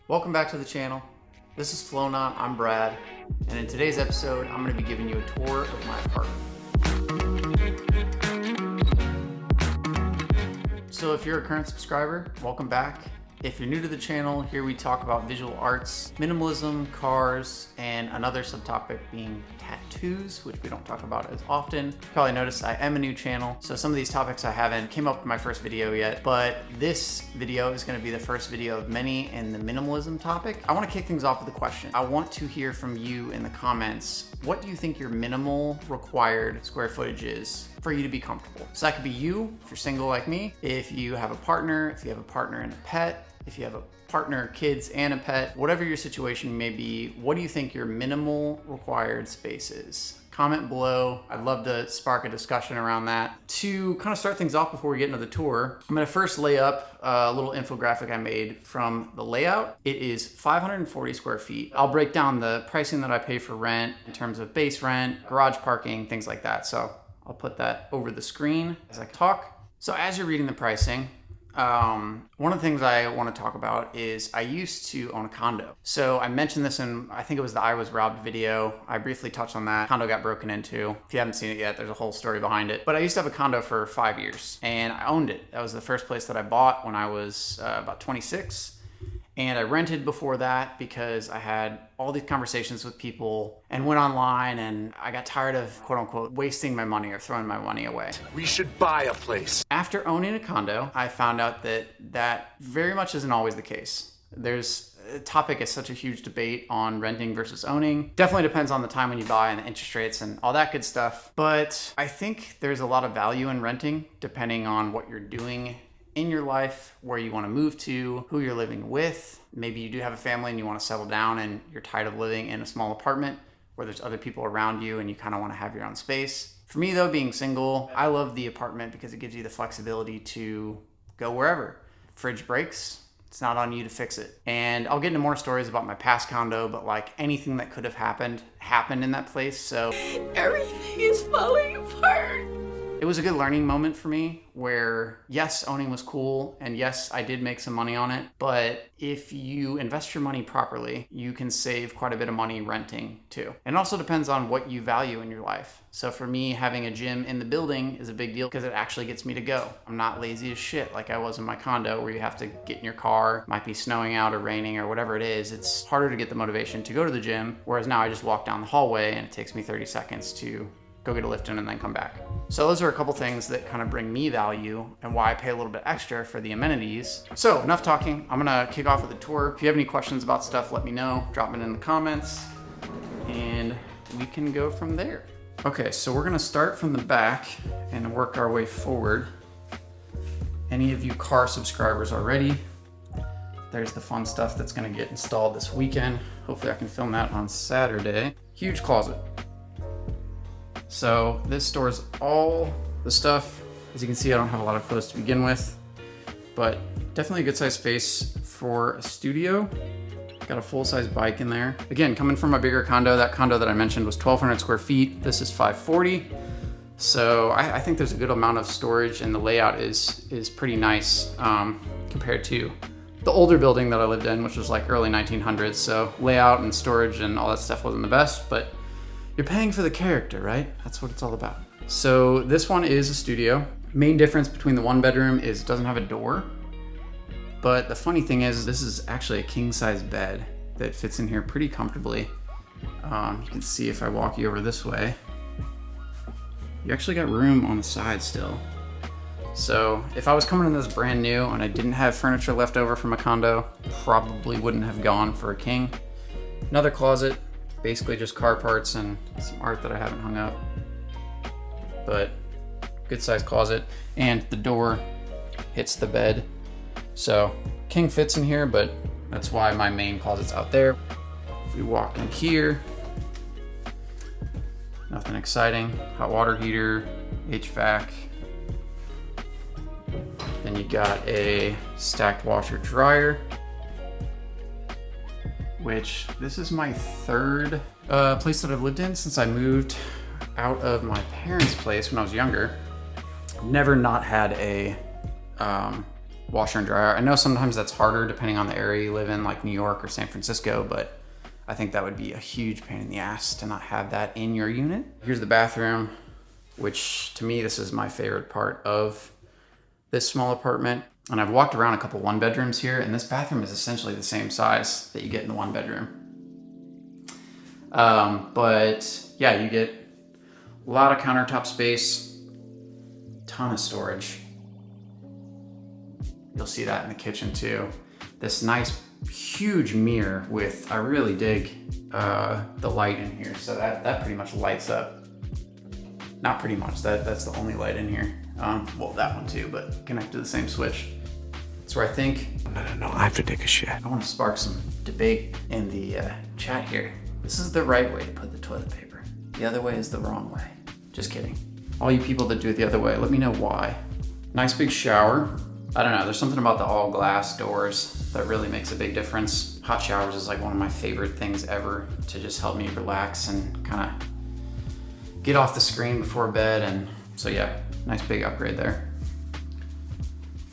Welcome back to the channel. This is Flonaut, I'm Brad, and in today's episode, I'm going to be giving you a tour of my apartment. So if you're a current subscriber, welcome back. If you're new to the channel, here we talk about visual arts, minimalism, cars, and another subtopic being tattoos, which we don't talk about as often. You probably noticed I am a new channel, so some of these topics I haven't came up in my first video yet, but this video is going to be the first video of many in the minimalism topic. I want to kick things off with a question. I want to hear from you in the comments. What do you think your minimal required square footage is for you to be comfortable? So that could be you, if you're single like me, if you have a partner, if you have a partner and a pet, if you have a partner, kids, and a pet, whatever your situation may be, what do you think your minimal required space is? Comment below. I'd love to spark a discussion around that. To kind of start things off before we get into the tour, I'm gonna first lay up a little infographic I made from the layout. It is 540 square feet. I'll break down the pricing that I pay for rent in terms of base rent, garage parking, things like that. So I'll put that over the screen as I talk. So as you're reading the pricing, one of the things I want to talk about is I used to own a condo. So I mentioned this in, I think it was the I Was Robbed video. I briefly touched on that. Condo got broken into. If you haven't seen it yet, there's a whole story behind it. But I used to have a condo for 5 years and I owned it. That was the first place that I bought when I was about 26. And I rented before that because I had all these conversations with people and went online, and I got tired of, quote unquote, wasting my money or throwing my money away. We should buy a place. After owning a condo, I found out that that very much isn't always the case. There's a topic is such a huge debate on renting versus owning. Definitely depends on the time when you buy and the interest rates and all that good stuff. But I think there's a lot of value in renting depending on what you're doing in your life, where you want to move to, who you're living with. Maybe you do have a family and you want to settle down and you're tired of living in a small apartment where there's other people around you and you kind of want to have your own space. For me though, being single, I love the apartment because it gives you the flexibility to go wherever. Fridge breaks, it's not on you to fix it. And I'll get into more stories about my past condo, but like anything that could have happened in that place. So everything is falling apart. It was a good learning moment for me where, yes, owning was cool, and yes, I did make some money on it, but if you invest your money properly, you can save quite a bit of money renting too. And it also depends on what you value in your life. So for me, having a gym in the building is a big deal because it actually gets me to go. I'm not lazy as shit like I was in my condo where you have to get in your car, might be snowing out or raining or whatever it is. It's harder to get the motivation to go to the gym, whereas now I just walk down the hallway and it takes me 30 seconds to go get a lift in and then come back. So those are a couple things that kind of bring me value and why I pay a little bit extra for the amenities. So enough talking, I'm gonna kick off with a tour. If you have any questions about stuff, let me know, drop it in the comments and we can go from there. Okay, so we're gonna start from the back and work our way forward. Any of you car subscribers already, there's the fun stuff that's gonna get installed this weekend. Hopefully I can film that on Saturday. Huge closet. So this stores all the stuff. As you can see, I don't have a lot of clothes to begin with, but definitely a good sized space for a studio. Got a full-size bike in there. Again, coming from a bigger condo, that condo that I mentioned was 1,200 square feet. This is 540. So I think there's a good amount of storage and the layout is pretty nice compared to the older building that I lived in, which was like early 1900s. So layout and storage and all that stuff wasn't the best, but you're paying for the character, right? That's what it's all about. So this one is a studio. Main difference between the one bedroom is it doesn't have a door. But the funny thing is this is actually a king size bed that fits in here pretty comfortably. You can see if I walk you over this way, you actually got room on the side still. So if I was coming in this brand new and I didn't have furniture left over from a condo, probably wouldn't have gone for a king. Another closet. Basically just car parts and some art that I haven't hung up. But good sized closet, and the door hits the bed. So king fits in here, but that's why my main closet's out there. If we walk in here, nothing exciting. Hot water heater, HVAC. Then you got a stacked washer dryer, which this is my third place that I've lived in since I moved out of my parents' place when I was younger. Never not had a washer and dryer. I know sometimes that's harder depending on the area you live in, like New York or San Francisco, but I think that would be a huge pain in the ass to not have that in your unit. Here's the bathroom, which to me, this is my favorite part of this small apartment. And I've walked around a couple one bedrooms here, and this bathroom is essentially the same size that you get in the one bedroom. But yeah, you get a lot of countertop space, ton of storage. You'll see that in the kitchen too. This nice, huge mirror with, I really dig the light in here. So that pretty much lights up. Not pretty much, that's the only light in here. Well, that one too, but connected to the same switch. So I think, No, I have to take a shit. I want to spark some debate in the chat here. This is the right way to put the toilet paper. The other way is the wrong way. Just kidding. All you people that do it the other way, let me know why. Nice big shower. I don't know, there's something about the all glass doors that really makes a big difference. Hot showers is like one of my favorite things ever to just help me relax and kind of get off the screen before bed. And so yeah, nice big upgrade there.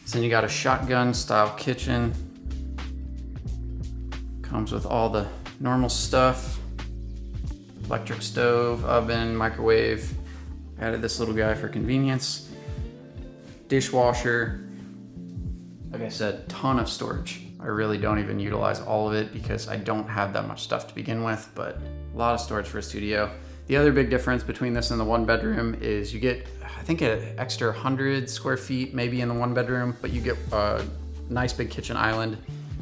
So then you got a shotgun style kitchen. Comes with all the normal stuff. Electric stove, oven, microwave. Added this little guy for convenience. Dishwasher. Like I said, ton of storage. I really don't even utilize all of it because I don't have that much stuff to begin with, but a lot of storage for a studio. The other big difference between this and the one bedroom is you get, I think, an extra 100 square feet maybe in the one bedroom, but you get a nice big kitchen island,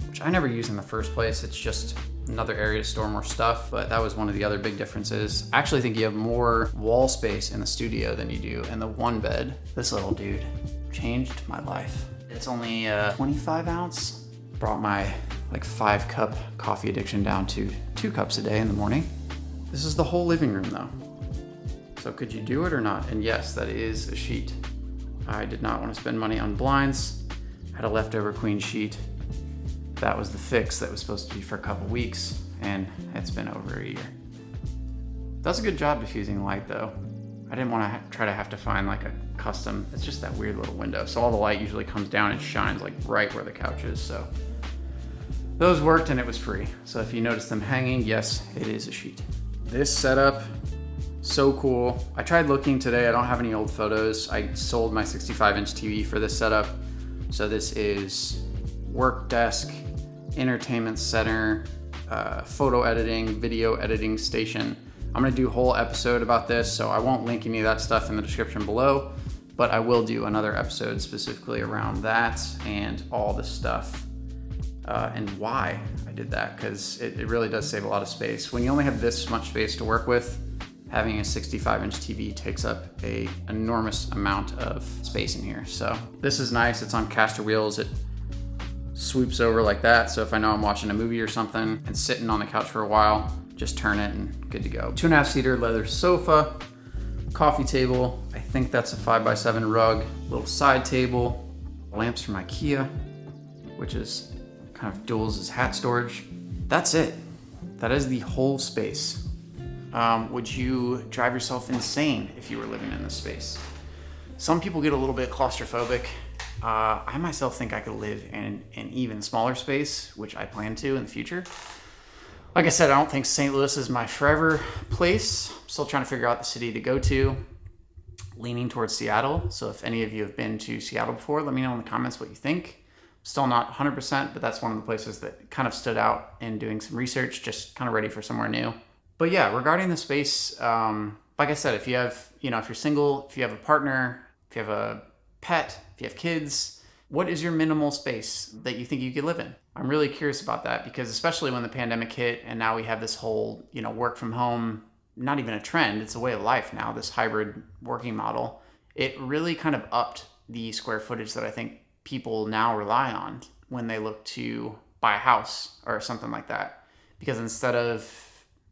which I never use in the first place. It's just another area to store more stuff, but that was one of the other big differences. I actually think you have more wall space in the studio than you do in the one bed. This little dude changed my life. It's only 25 ounce. Brought my like 5-cup coffee addiction down to 2 cups a day in the morning. This is the whole living room though. So could you do it or not? And yes, that is a sheet. I did not want to spend money on blinds. Had a leftover queen sheet. That was the fix that was supposed to be for a couple weeks, and it's been over a year. Does a good job diffusing light though. I didn't want to try to have to find like a custom, it's just that weird little window. So all the light usually comes down and shines like right where the couch is. So those worked and it was free. So if you notice them hanging, yes, it is a sheet. This setup, so cool. I tried looking today, I don't have any old photos. I sold my 65-inch TV for this setup. So this is work desk, entertainment center, photo editing, video editing station. I'm gonna do a whole episode about this, so I won't link any of that stuff in the description below, but I will do another episode specifically around that and all the stuff and why I did that, because it really does save a lot of space. When you only have this much space to work with, having a 65-inch TV takes up an enormous amount of space in here. So this is nice, it's on caster wheels. It swoops over like that, so if I know I'm watching a movie or something and sitting on the couch for a while, just turn it and good to go. 2.5-seater leather sofa, coffee table. I think that's a 5x7 rug, little side table, lamps from IKEA, which is kind of duels as hat storage. That's it. That is the whole space. Would you drive yourself insane if you were living in this space? Some people get a little bit claustrophobic. I myself think I could live in an even smaller space, which I plan to in the future. Like I said, I don't think St. Louis is my forever place. I'm still trying to figure out the city to go to. Leaning towards Seattle. So if any of you have been to Seattle before, let me know in the comments what you think. Still not 100%, but that's one of the places that kind of stood out in doing some research, just kind of ready for somewhere new. But yeah, regarding the space, like I said, if you have, if you're single, if you have a partner, if you have a pet, if you have kids, what is your minimal space that you think you could live in? I'm really curious about that, because especially when the pandemic hit and now we have this whole, work from home, not even a trend, it's a way of life now, this hybrid working model. It really kind of upped the square footage that I think people now rely on when they look to buy a house or something like that. Because instead of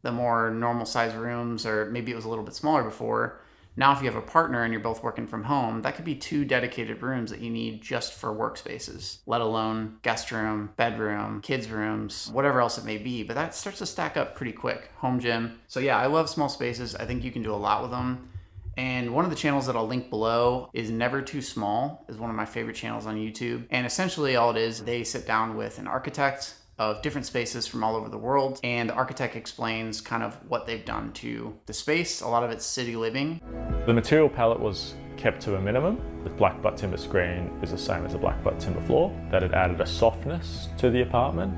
the more normal size rooms, or maybe it was a little bit smaller before, now if you have a partner and you're both working from home, that could be 2 dedicated rooms that you need just for workspaces, let alone guest room, bedroom, kids rooms, whatever else it may be. But that starts to stack up pretty quick. Home gym. So yeah, I love small spaces. I think you can do a lot with them. And one of the channels that I'll link below is Never Too Small, is one of my favorite channels on YouTube. And essentially all it is, they sit down with an architect of different spaces from all over the world, and the architect explains kind of what they've done to the space. A lot of it's city living. The material palette was kept to a minimum. The black butt timber screen is the same as a black butt timber floor. That it added a softness to the apartment.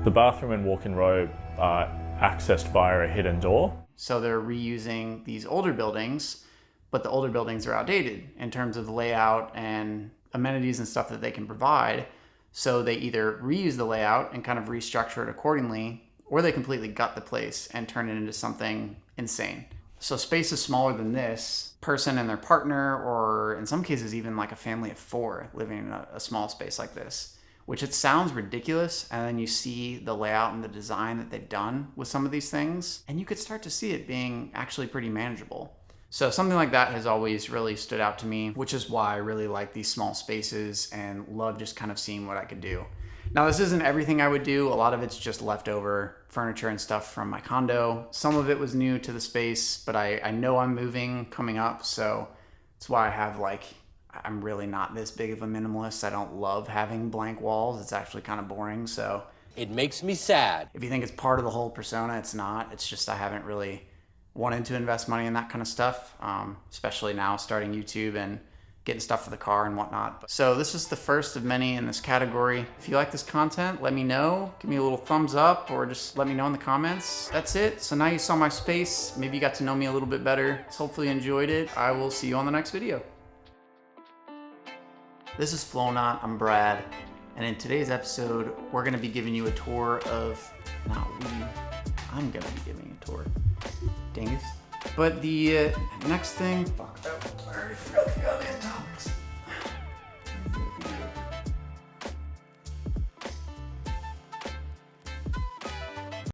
The bathroom and walk-in robe are accessed via a hidden door. So they're reusing these older buildings, but the older buildings are outdated in terms of layout and amenities and stuff that they can provide. So they either reuse the layout and kind of restructure it accordingly, or they completely gut the place and turn it into something insane. So spaces smaller than this, person and their partner, or in some cases even like a family of 4 living in a small space like this, which it sounds ridiculous. And then you see the layout and the design that they've done with some of these things, and you could start to see it being actually pretty manageable. So something like that has always really stood out to me, which is why I really like these small spaces and love just kind of seeing what I could do. Now, this isn't everything I would do. A lot of it's just leftover furniture and stuff from my condo. Some of it was new to the space, but I know I'm moving coming up, so that's why I have I'm really not this big of a minimalist. I don't love having blank walls. It's actually kind of boring, so. It makes me sad. If you think it's part of the whole persona, it's not. It's just I haven't really wanted to invest money in that kind of stuff, especially now starting YouTube and getting stuff for the car and whatnot. So this is the first of many in this category. If you like this content, let me know. Give me a little thumbs up or just let me know in the comments. That's it. So now you saw my space. Maybe you got to know me a little bit better. Hopefully you enjoyed it. I will see you on the next video. This is Flonot, I'm Brad. And in today's episode, we're gonna be giving you a tour of, I'm gonna be giving you a tour. Dingus. But the next thing, I already forgot the goddamn topics.